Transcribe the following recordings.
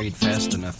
trade fast enough.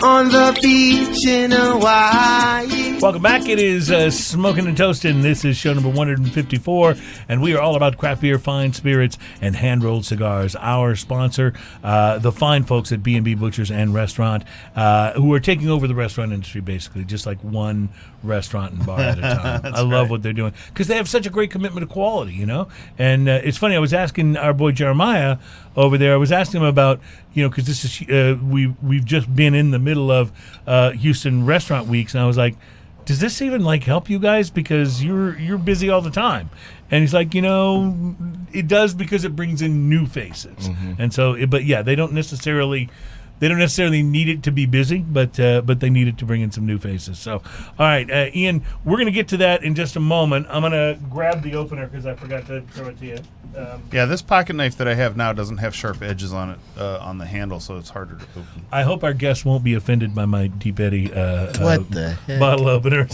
On the beach in Hawaii. Welcome back. It is Smoking and Toasting. This is show number 154, and we are all about craft beer, fine spirits, and hand-rolled cigars. Our sponsor, the fine folks at B&B Butchers and Restaurant, who are taking over the restaurant industry, basically, just like one restaurant and bar at a time. I love what they're doing because they have such a great commitment to quality, you know? And it's funny, I was asking our boy Jeremiah over there, I was asking him about, you know, because this is we've just been in the middle of Houston Restaurant Weeks, and I was like, does this even like help you guys because you're busy all the time? And he's like, you know, it does because it brings in new faces, and so but yeah, they don't necessarily need it to be busy, but they need it to bring in some new faces. So, all right, Ian, we're going to get to that in just a moment. I'm going to grab the opener because I forgot to throw it to you. Yeah, this pocket knife that I have now doesn't have sharp edges on it on the handle, so it's harder to open. I hope our guests won't be offended by my Deep Eddy what the heck? Bottle opener.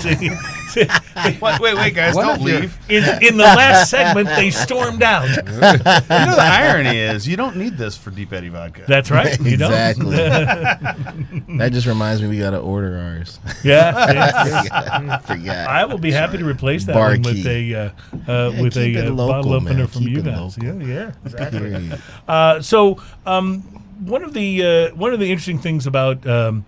Wait, guys, don't leave. In the last segment, they stormed out. You know, the irony is you don't need this for Deep Eddy vodka. That's right. You don't. Exactly. That just reminds me we got to order ours. Yeah. Forgot. I will be happy to replace that Bar one key. with keep a it local, bottle opener man. from Keep you it guys. local. Yeah, exactly. Period. One of the interesting things about the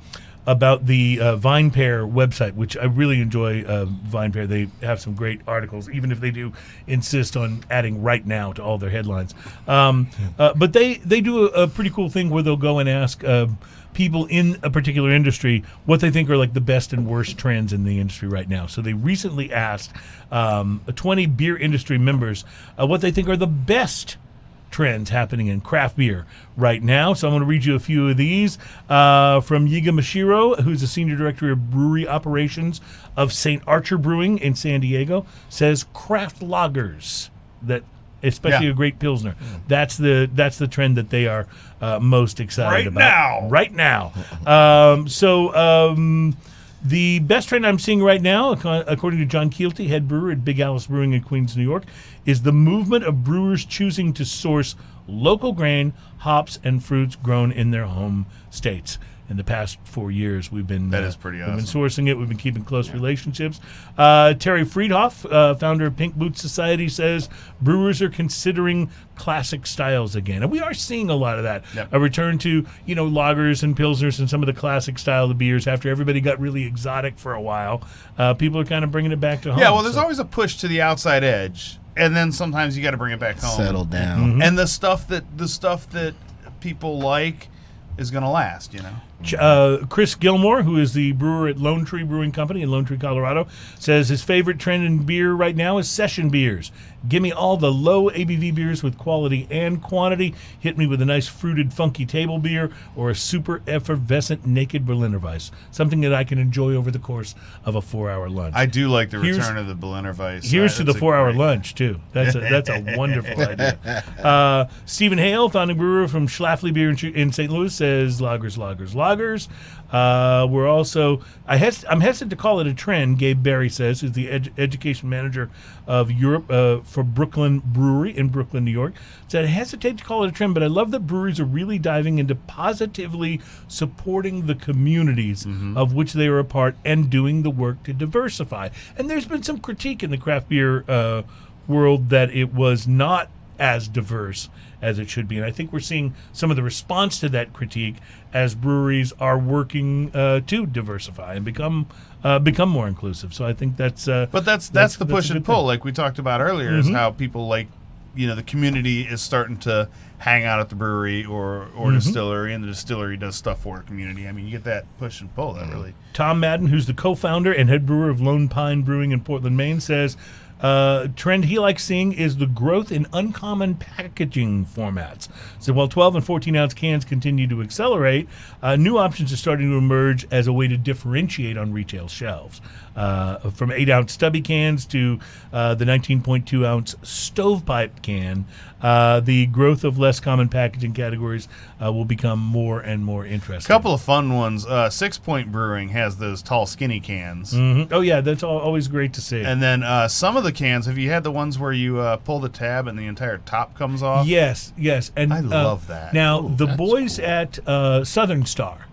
VinePair website, which I really enjoy, VinePair. They have some great articles, even if they do insist on adding right now to all their headlines. But they do a pretty cool thing where they'll go and ask people in a particular industry what they think are like the best and worst trends in the industry right now. So they recently asked 20 beer industry members what they think are the best trends happening in craft beer right now. So I'm going to read you a few of these from Yiga Mashiro, who's the Senior Director of Brewery Operations of St. Archer Brewing in San Diego, says craft lagers, that especially a great Pilsner. That's the trend that they are most excited about. Right now. The best trend I'm seeing right now, according to John Keelty, head brewer at Big Alice Brewing in Queens, New York, is the movement of brewers choosing to source local grain, hops, and fruits grown in their home states. In the past 4 years, we've been that is pretty awesome. We've been sourcing it. We've been keeping close relationships. Terry Friedhoff, founder of Pink Boots Society, says brewers are considering classic styles again, and we are seeing a lot of that. A return to lagers and pilsners and some of the classic style of beers after everybody got really exotic for a while. People are kind of bringing it back to home. Yeah, well, there's always a push to the outside edge, and then sometimes you got to bring it back home. Settle down. And the stuff that people like is going to last, Chris Gilmore, who is the brewer at Lone Tree Brewing Company in Lone Tree, Colorado, says his favorite trend in beer right now is session beers. Give me all the low ABV beers with quality and quantity. Hit me with a nice fruited, funky table beer or a super effervescent naked Berliner Weiss. Something that I can enjoy over the course of a 4-hour lunch. I do like the return of the Berliner Weiss. Here's to the 4-hour lunch, too. That's a wonderful idea. Stephen Hale, founding brewer from Schlafly Beer in St. Louis, says lagers, lagers, lagers. We're also, I'm hesitant to call it a trend, Gabe Berry says, who's the education manager of Europe for Brooklyn Brewery in Brooklyn, New York. Said, I hesitate to call it a trend, but I love that breweries are really diving into positively supporting the communities of which they are a part and doing the work to diversify. And there's been some critique in the craft beer world that it was not as diverse as it should be. And I think we're seeing some of the response to that critique as breweries are working to diversify and become more inclusive. So I think that's but that's the push and pull, like we talked about earlier, is how people the community is starting to hang out at the brewery or distillery, and the distillery does stuff for the community. I mean, you get that push and pull. That really. Tom Madden, who's the co-founder and head brewer of Lone Pine Brewing in Portland, Maine, says trend he likes seeing is the growth in uncommon packaging formats. So while 12 and 14-ounce cans continue to accelerate, new options are starting to emerge as a way to differentiate on retail shelves. From 8-ounce stubby cans to the 19.2-ounce stovepipe can, the growth of less common packaging categories will become more and more interesting. A couple of fun ones. 6 Point Brewing has those tall, skinny cans. Oh, yeah, that's always great to see. And then some of the cans. Have you had the ones where you pull the tab and the entire top comes off? Yes, and I love that. Now, Ooh, the that's boys cool. at Southern Star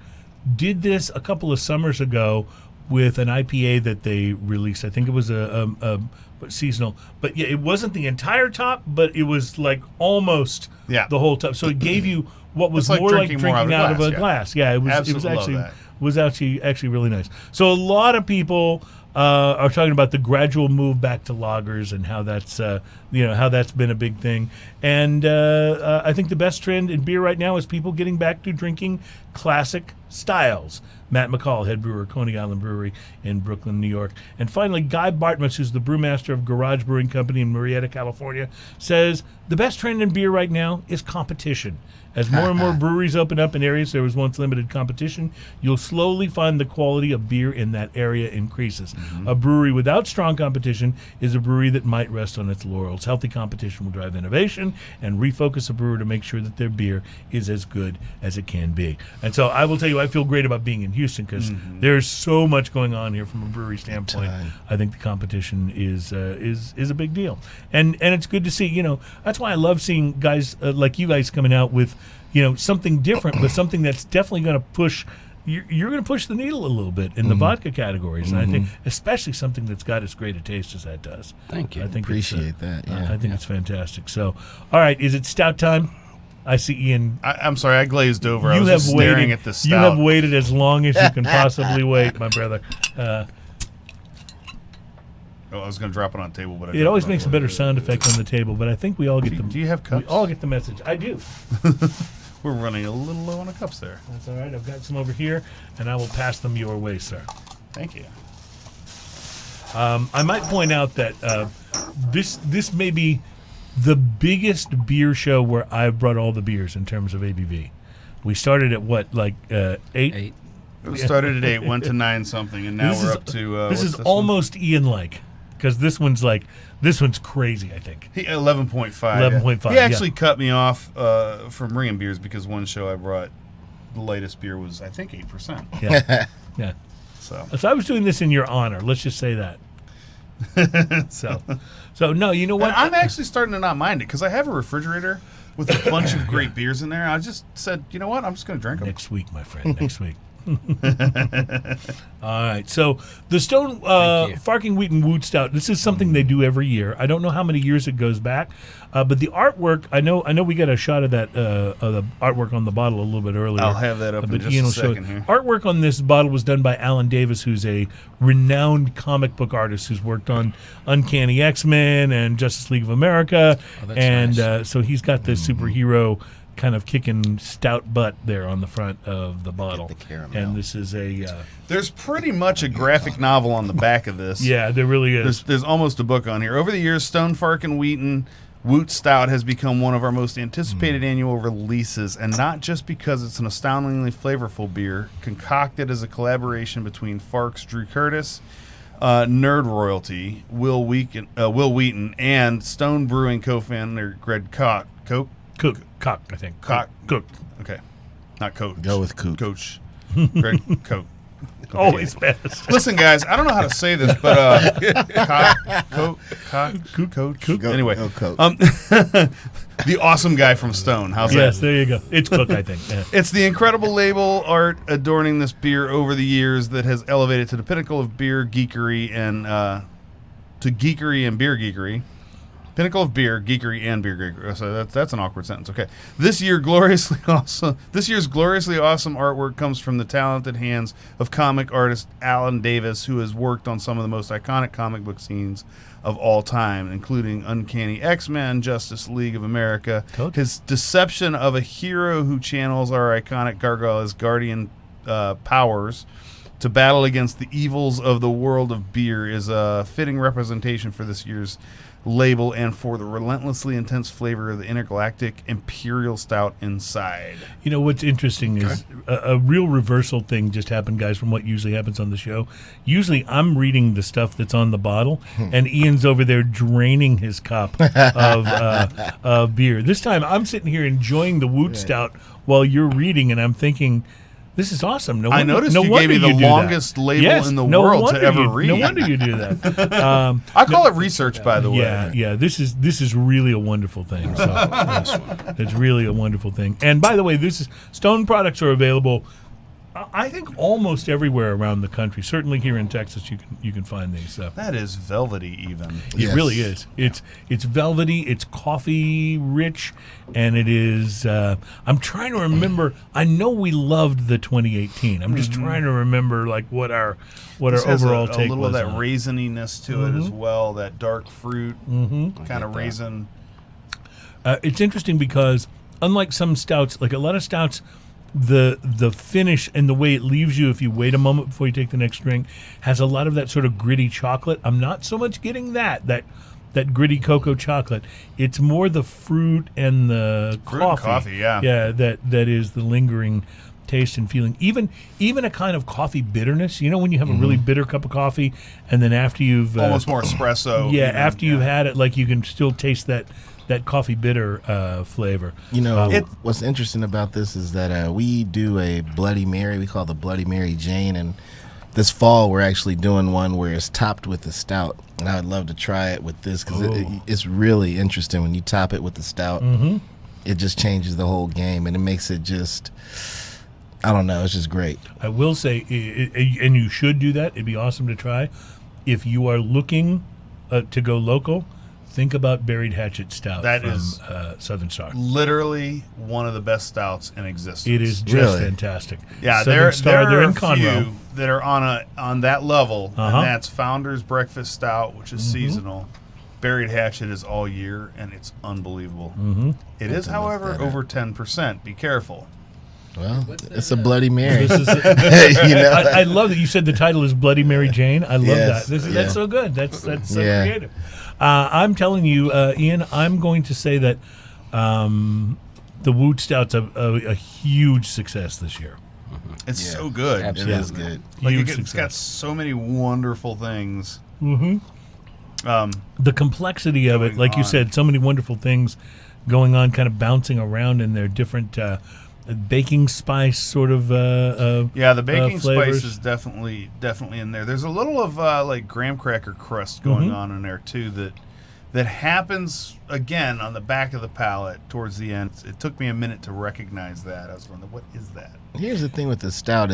did this a couple of summers ago with an IPA that they released. I think it was a seasonal, but yeah, it wasn't the entire top, but it was like almost the whole top. So it gave you what was It's more like drinking out of a glass, glass. Yeah, it was. Absolutely It love was that. actually really nice. So a lot of people are talking about the gradual move back to lagers and how that's how that's been a big thing. And I think the best trend in beer right now is people getting back to drinking classic styles. Matt McCall, head brewer, Coney Island Brewery in Brooklyn, New York. And finally, Guy Bartmus, who's the brewmaster of Garage Brewing Company in Marietta, California, says the best trend in beer right now is competition. As more and more breweries open up in areas there was once limited competition, you'll slowly find the quality of beer in that area increases. A brewery without strong competition is a brewery that might rest on its laurels. Healthy competition will drive innovation and refocus a brewer to make sure that their beer is as good as it can be. And so I will tell you, I feel great about being in Houston because there's so much going on here from a brewery standpoint. I think the competition is a big deal, and it's good to see. That's why I love seeing guys like you guys coming out with something different, but something that's definitely going to push. You're going to push the needle a little bit in the vodka categories, and I think especially something that's got as great a tast as that does. Thank you. I think Appreciate that. Yeah. I think it's fantastic. So, all right, is it stout time? I see Ian. I'm sorry, I glazed over. I was just staring at the stout. You have waited as long as you can possibly wait, my brother. I was going to drop it on the table, but It always makes a better sound effect on the table, but I think we all get the. Do you have cups? We all get the message. I do. We're running a little low on the cups there. That's all right. I've got some over here, and I will pass them your way, sir. Thank you. I might point out that this may be the biggest beer show where I've brought all the beers in terms of ABV. We started at what, like 8? 8. We started at 8, went to 9 something, and now we're up to. This is almost Ian-like, because this one's crazy. I think. 11.5. 11.5. He actually cut me off from bringing beers because one show I brought, the latest beer was I think 8%. Yeah, yeah. So I was doing this in your honor. Let's just say that. So no, you know what? And I'm actually starting to not mind it because I have a refrigerator with a bunch of great beers in there. I just said, you know what? I'm just going to drink them. Next week, my friend. Next week. All right. So the Stone Farking Wheaton Woot Stout. This is something they do every year. I don't know how many years it goes back, but the artwork. I know we got a shot of that the artwork on the bottle a little bit earlier. I'll have that up in just Ian a will show second here. Artwork on this bottle was done by Alan Davis, who's a renowned comic book artist who's worked on Uncanny X-Men and Justice League of America, and nice. So he's got the superhero kind of kicking stout butt there on the front of the bottle. Get the caramel. And this is a There's pretty much a graphic novel on the back of this. yeah, there really is. There's almost a book on here. Over the years, Stone Farking Wheaton Woot Stout has become one of our most anticipated annual releases, and not just because it's an astoundingly flavorful beer, concocted as a collaboration between Fark's Drew Curtis, Nerd Royalty, Will Wheaton, and Stone Brewing co-founder Greg Koch. Cock, I think. Cock. Cook. Okay. Not Coach. Go with Coop. Coach. Greg Koch. Always best. Listen, guys, I don't know how to say this, but Coach. Anyway, Go Coke. The awesome guy from Stone. How's Yes, that? there you go. It's Cook, I think. Yeah. It's the incredible label art adorning this beer over the years that has elevated to the pinnacle of beer geekery and beer geekery. Pinnacle of beer, geekery, and beer geekery. So that's an awkward sentence. Okay. This year's gloriously awesome artwork comes from the talented hands of comic artist Alan Davis, who has worked on some of the most iconic comic book scenes of all time, including Uncanny X-Men, Justice League of America. Told you. His deception of a hero who channels our iconic gargoyle's guardian powers to battle against the evils of the world of beer is a fitting representation for this year's label and for the relentlessly intense flavor of the intergalactic imperial stout inside. You know, what's interesting is a real reversal thing just happened, guys, from what usually happens on the show. Usually I'm reading the stuff that's on the bottle, and Ian's over there draining his cup of beer. This time I'm sitting here enjoying the Woot Stout while you're reading, and I'm thinking, This is awesome. I noticed you gave me the longest label in the world to ever read. No wonder you do that. I call it research, by the way. Yeah. This is really a wonderful thing. So it's really a wonderful thing. And by the way, Stone products are available, I think, almost everywhere around the country. Certainly here in Texas, you can find these. So. That is velvety, even. It really is. It's velvety. It's coffee rich, and it is. I'm trying to remember. I know we loved the 2018. I'm just trying to remember what our overall take was. A little of that raisininess to it as well. That dark fruit kind of raisin. It's interesting because unlike some stouts, like a lot of stouts, the finish and the way it leaves you if you wait a moment before you take the next drink has a lot of that sort of gritty chocolate. I'm not so much getting that gritty cocoa chocolate. It's more the fruit and the coffee. Yeah, that is the lingering taste and feeling. Even a kind of coffee bitterness. You know, when you have a really bitter cup of coffee, and then after you've almost more espresso. Yeah, after you've had it, like you can still taste that coffee bitter flavor. You know, what's interesting about this is that we do a Bloody Mary. We call it the Bloody Mary Jane, and this fall we're actually doing one where it's topped with a stout, and I would love to try it with this because it's really interesting when you top it with the stout. It just changes the whole game, and it makes it just, I don't know, it's just great. I will say, and you should do that. It'd be awesome to try. If you are looking to go local, think about Buried Hatchet Stout from Southern Star. Literally one of the best stouts in existence. It is just fantastic. Yeah, Southern Star, they're in Conroe. Conroe. That are on that level, and that's Founder's Breakfast Stout, which is seasonal. Buried Hatchet is all year, and it's unbelievable. It is, however, over 10%. Be careful. Well, it's a Bloody Mary. I love that you said the title is Bloody Mary Jane. I love that. That's so good. That's so creative. I'm telling you, Ian, I'm going to say that the WootStout's a huge success this year. It's so good. Absolutely. It is good. Like it's got so many wonderful things. The complexity of it, like you said, so many wonderful things going on, kind of bouncing around in their different baking spice sort of the baking flavors. spice is definitely in there. There's a little of like graham cracker crust going on in there too that happens again on the back of the palate towards the end. It took me a minute to recognize that. I was wondering, what is that? Here's the thing with the stout: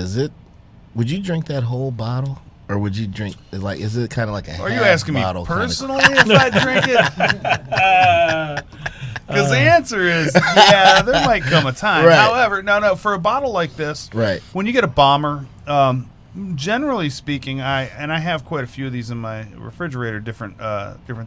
would you drink that whole bottle, or would you drink is it kind of like a? Are you asking me personally if I drink it? Because the answer is, yeah, there might come a time. Right. However, no, for a bottle like this, when you get a bomber, generally speaking, I have quite a few of these in my refrigerator, different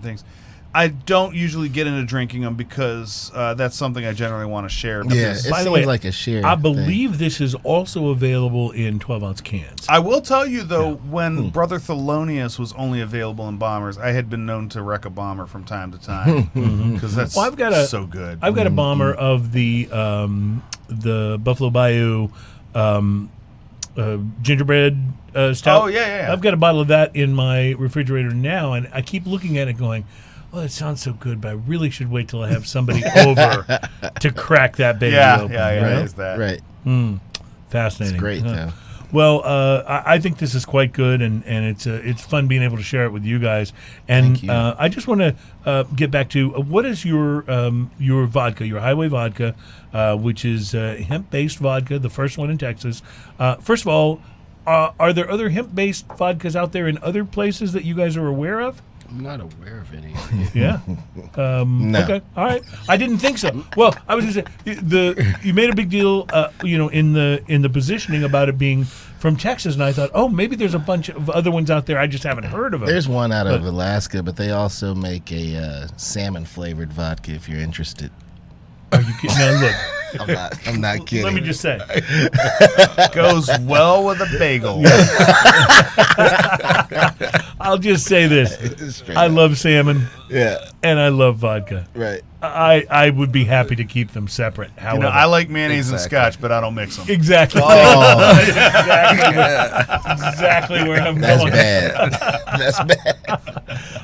things. I don't usually get into drinking them because that's something I generally want to share. Yeah, it by the way, like a share. I believe this is also available in 12-ounce cans. I will tell you, though, when Brother Thelonious was only available in bombers, I had been known to wreck a bomber from time to time because that's so good. I've got a bomber of the Buffalo Bayou gingerbread stout. Oh, yeah. I've got a bottle of that in my refrigerator now, and I keep looking at it going, oh, that sounds so good, but I really should wait till I have somebody over to crack that baby open. Yeah, is that. Right. Fascinating. It's great, though. Well, I think this is quite good, and it's fun being able to share it with you guys. And Thank you. I just want to get back to what is your vodka, your Highway vodka, which is hemp-based vodka, the first one in Texas. First of all, are there other hemp-based vodkas out there in other places that you guys are aware of? I'm not aware of any. Yeah. No. Okay. All right. I didn't think so. Well, I was going to say you made a big deal, in the positioning about it being from Texas, and I thought, oh, maybe there's a bunch of other ones out there I just haven't heard of them. There's one out of Alaska, but they also make a salmon flavored vodka. If you're interested. Are you kidding? Now look. I'm not kidding. Let me just say, goes well with a bagel. I'll just say this: Straight I up. love salmon, Yeah, and I love vodka. right. I would be happy to keep them separate. However, You know, I like mayonnaise and scotch, but I don't mix them. exactly, Oh, exactly where I'm that's going. bad. That's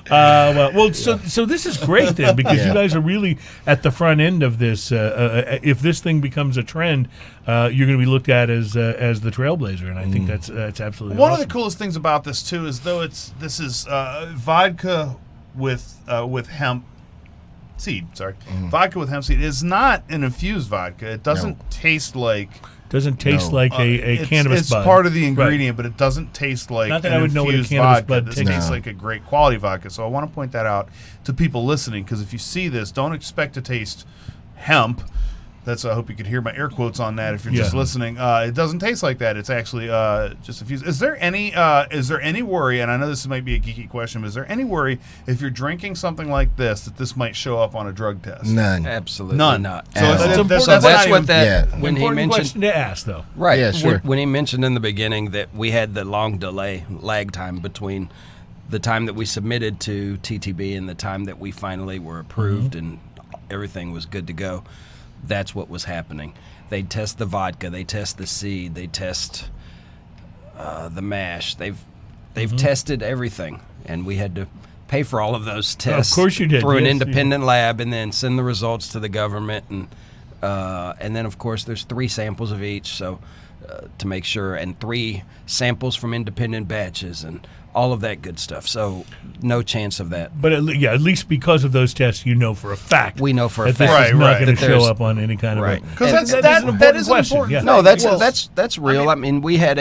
bad. So this is great then, because Yeah. you guys are really at the front end of this. If this thing becomes a trend, you're going to be looked at as the trailblazer, and I think that's absolutely One awesome. of the coolest things about this too is this is vodka with hemp seed. Sorry, vodka with hemp seed. It's not an infused vodka. It doesn't taste like. Doesn't taste No. like a cannabis It's bud. part of the Right. ingredient, but it doesn't taste like Not that an I would know what a infused cannabis vodka. bud This tastes tastes like. like a great quality vodka. So I want to point that out to people listening, because if you see this, don't expect to taste hemp. I hope you could hear my air quotes on that if you're just Yeah. listening. It doesn't taste like that. It's actually just a few. Is there any worry? And I know this might be a geeky question, but is there any worry if you're drinking something like this that this might show up on a drug test? None. Absolutely None. not. So That's that's, important. So that's not what even- that Yeah. when he Important mentioned. question to ask, though. Right. Yeah, sure. When he mentioned in the beginning that we had the long lag time between the time that we submitted to TTB and the time that we finally were approved and everything was good to go, that's what was happening. They test the vodka, they test the seed, they test the mash. They've tested everything, and we had to pay for all of those tests. Of course you did, Through an yes, independent lab, and then send the results to the government, and then of course there's 3 samples of each, so to make sure, and 3 samples from independent batches, and all of that good stuff. So no chance of that. But at least because of those tests, you know for a fact. We know for a that this fact is not going that to show there's- up on any kind Right. of. Because And that is an question, important yeah. thing. No, Well, that's real. I mean, we had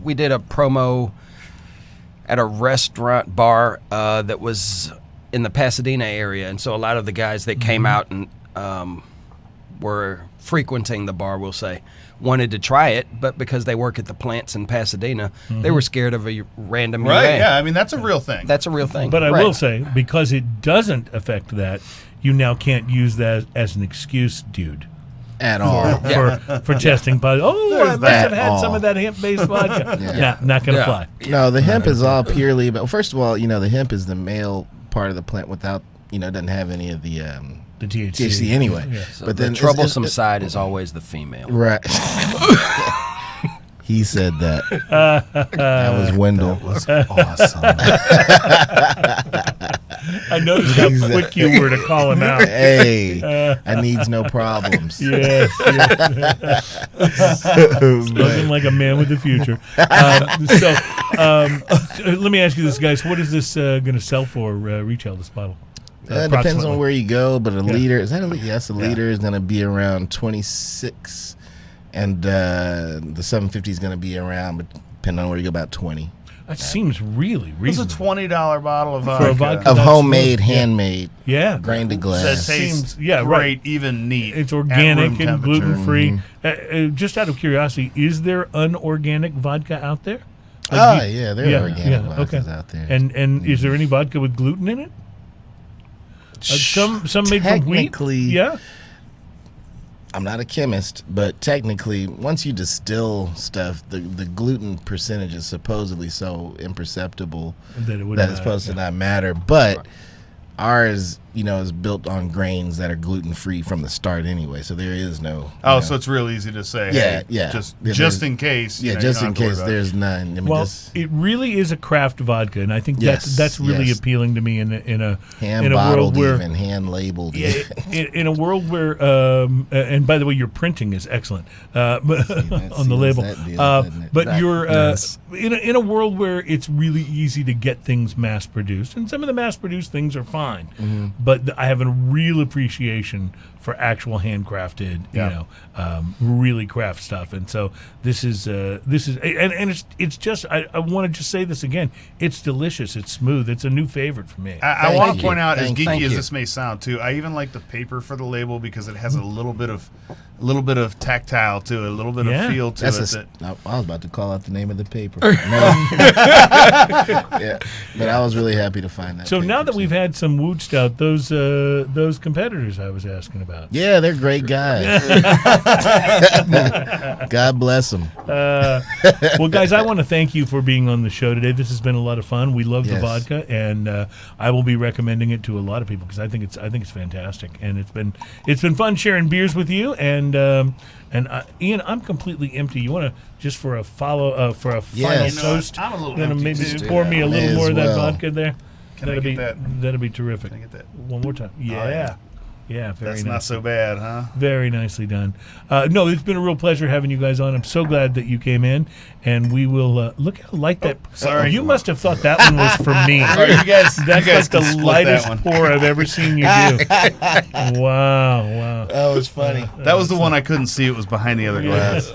we did a promo at a restaurant bar that was in the Pasadena area, and so a lot of the guys that came out and were frequenting the bar, we'll say, wanted to try it, but because they work at the plants in Pasadena, they were scared of a random right? UA. Yeah, I mean that's a real thing. That's a real thing. But I Right. will say, because it doesn't affect that, you now can't use that as an excuse, dude. At all. For testing positive. Oh, I must have At had some all. of that hemp-based vodka. Yeah. Not going to Yeah. fly. No, the hemp is all purely. But first of all, the hemp is the male part of the plant without, doesn't have any of the The THC. THC anyway. Yeah. So But the then troublesome side is always the female. Right. He said that. That was Wendell. was awesome. I noticed how quick you were to call him out. Hey, I needs no problems. Yes. Spoken like a man with the future. Let me ask you this, guys. What is this going to sell for retail, this bottle? It depends Approximately. on where you go, but a liter, is that a liter? Yes, a liter is going to be around 26, and the 750 is going to be around, but depending on where you go, about 20. That seems really It's a reasonable. $20 bottle of For a vodka. vodka. Of That's homemade, smooth. Yeah. handmade, Yeah. grain to That glass. tastes Seems- yeah, great, right. even neat. It's at organic room and temperature. gluten-free. Just out of curiosity, is there unorganic vodka out there? Oh, yeah, there are organic yeah, vodkas okay. out there. And is there any vodka with gluten in it? Some made from wheat. Technically, Yeah. I'm not a chemist, but technically, once you distill stuff, the gluten percentage is supposedly so imperceptible That it that wouldn't it's matter, supposed to not matter. But ours, is built on grains that are gluten free from the start anyway. So there is no. Oh, so it's real easy to say. Yeah, hey, yeah. Just Yeah, just there's- in case. yeah, you just don't in have to worry case about it. there's none. I mean, Well, this it really is a craft vodka, and I think Yes, that's really yes. appealing to me in a hand in a bottled, world where even hand labeled. yeah, in a world where and by the way, your printing is excellent on the label. that deal, doesn't it? But you're Yes. in a world where it's really easy to get things mass produced, and some of the mass produced things are fine. Mm-hmm. But I have a real appreciation for actual handcrafted, really craft stuff. And so this is and it's just I want to just say this again. It's delicious. It's smooth. It's a new favorite for me. I Thank want to you. point out, as Thank geeky as you. this may sound too, I even like the paper for the label because it has a little bit of tactile to it, a little bit Yeah. of feel to That's it. I was about to call out the name of the paper. No. Yeah, but I was really happy to find that. So now paper, that we've had some WootStout, those competitors I was asking about. Yeah, they're great guys. God bless them. Well, guys, I want to thank you for being on the show today. This has been a lot of fun. We love the Yes. vodka, and I will be recommending it to a lot of people because I think it's fantastic, and it's been fun sharing beers with you. And Ian, I'm completely empty. You want to just for a final Yes. toast? I'm a little Then empty, maybe too. pour me a May little as more of that well. vodka there. Can I get that? That'd be terrific. Can I get that? One more time. Yeah. Yeah, very That's nice. not so bad, huh? Very nicely done. No, it's been a real pleasure having you guys on. I'm so glad that you came in, and we will look how light that. sorry. You must have thought that one was for me. All right, you guys, That's you guys like the can split lightest that one. pour I've ever seen you do. Wow. That was funny. That was the one I couldn't see. It was behind the other glass.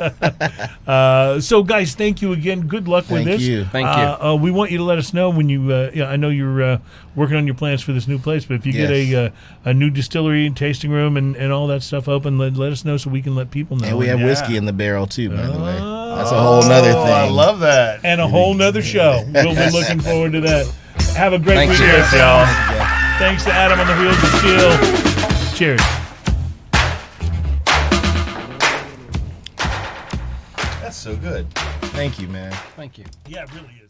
So, guys, thank you again. Good luck with Thank this. you. Thank you. We want you to let us know when you. I know you're working on your plans for this new place, but if you Yes. get a new distillery and tasting room and all that stuff open, let us know so we can let people know. And we have Yeah. whiskey in the barrel too, by the way. That's a whole nother thing. I love that. And a whole nother show. We'll be looking forward to that. Have a great Thanks, weekend, guys. y'all. Thanks to Adam on the wheels of chill. Cheers. That's so good. Thank you, man. Thank you. Yeah, it really is.